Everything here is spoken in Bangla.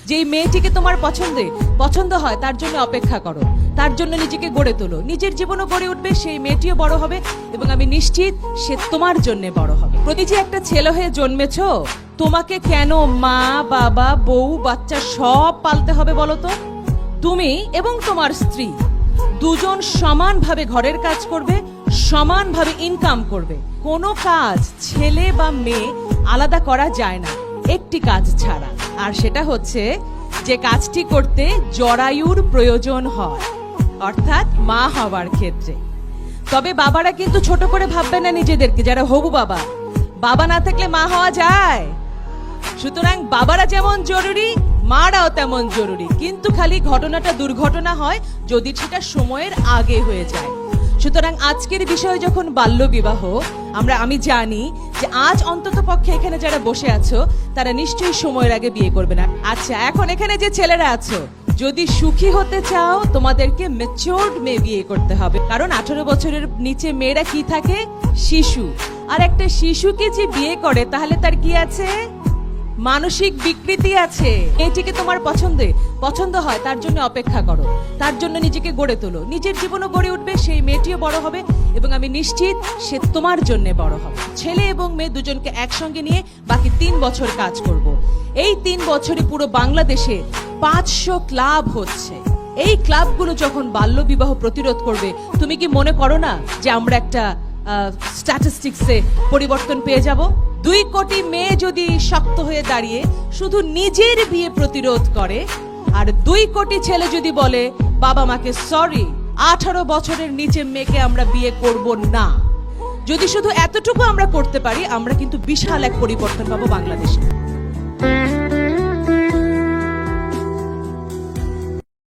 যেই মেয়েটিকে তোমার পছন্দ হয় তার জন্য অপেক্ষা করো, তার জন্য নিজেকে গড়ে তোলো, নিজের জীবনও গড়ে উঠবে, সেই মেয়েটিও বড় হবে এবং আমি নিশ্চিত সে তোমার জন্য বড় হবে। প্রতি যে একটা ছেলে হয়ে জন্মেছো, তোমাকে কেন মা বাবা বউ বাচ্চা সব পালতে হবে বলো তো? তুমি এবং তোমার স্ত্রী দুজন সমানভাবে ঘরের কাজ করবে, সমানভাবে ইনকাম করবে। কোনো কাজ ছেলে বা মেয়ে আলাদা করা যায় না একটি কাজ ছাড়া, আর সেটা হচ্ছে যে কাজটি করতে জরায়ুর প্রয়োজন হয়, অর্থাৎ মা হওয়ার ক্ষেত্রে। তবে বাবারা কিন্তু ছোট করে ভাববে না নিজেদেরকে, যারা হবু বাবা, বাবা না থাকলে মা হওয়া যায়। সুতরাং বাবারা যেমন জরুরি, মারাও তেমন জরুরি, কিন্তু খালি ঘটনাটা দুর্ঘটনা হয় যদি সেটা সময়ের আগে হয়ে যায়। সুতরাং আজকের বিষয় যখন বাল্য বিবাহ, আমি জানি যে আজ অন্তত পক্ষে এখানে যারা বসে আছো তারা নিশ্চয়ই সময়ের আগে বিয়ে করবে না। আচ্ছা, এখন এখানে যে ছেলেরা আছো, যদি সুখী হতে চাও তোমাদেরকে ম্যাচিউরড মেয়ে বিয়ে করতে হবে, কারণ 18 বছরের নিচে মেয়েরা কি থাকে? শিশু। আর একটা শিশুকে যে বিয়ে করে তাহলে তার কি আছে? মানসিক বিকৃতি আছে। মেয়েটিকে তোমার পছন্দ হয় তার জন্য অপেক্ষা করো, তার জন্য নিজেকে গড়ে তোলো, নিজের জীবনও গড়ে উঠবে, সেই মেয়েটিও বড় হবে এবং আমি নিশ্চিত সে তোমার জন্য বড় হবে। ছেলে এবং মেয়ে দুজনকে একসঙ্গে নিয়ে বাকি 3 বছর কাজ করব। এই 3 বছরে পুরো বাংলাদেশে 500 ক্লাব হচ্ছে। এই ক্লাবগুলো যখন বাল্য বিবাহ প্রতিরোধ করবে, তুমি কি মনে করো না যে আমরা একটা স্ট্যাটিস্টিক্সে পরিবর্তন পেয়ে যাব? 2 কোটি মেয়ে যদি শক্ত হয়ে দাঁড়িয়ে শুধু নিজের বিয়ে প্রতিরোধ করে, আর 2 কোটি ছেলে যদি বলে বাবা মাকে সরি, 18 বছরের নিচে মেয়েকে আমরা বিয়ে করব না, যদি শুধু এতটুকু আমরা করতে পারি, আমরা কিন্তু বিশাল এক পরিবর্তন পাবো বাংলাদেশে।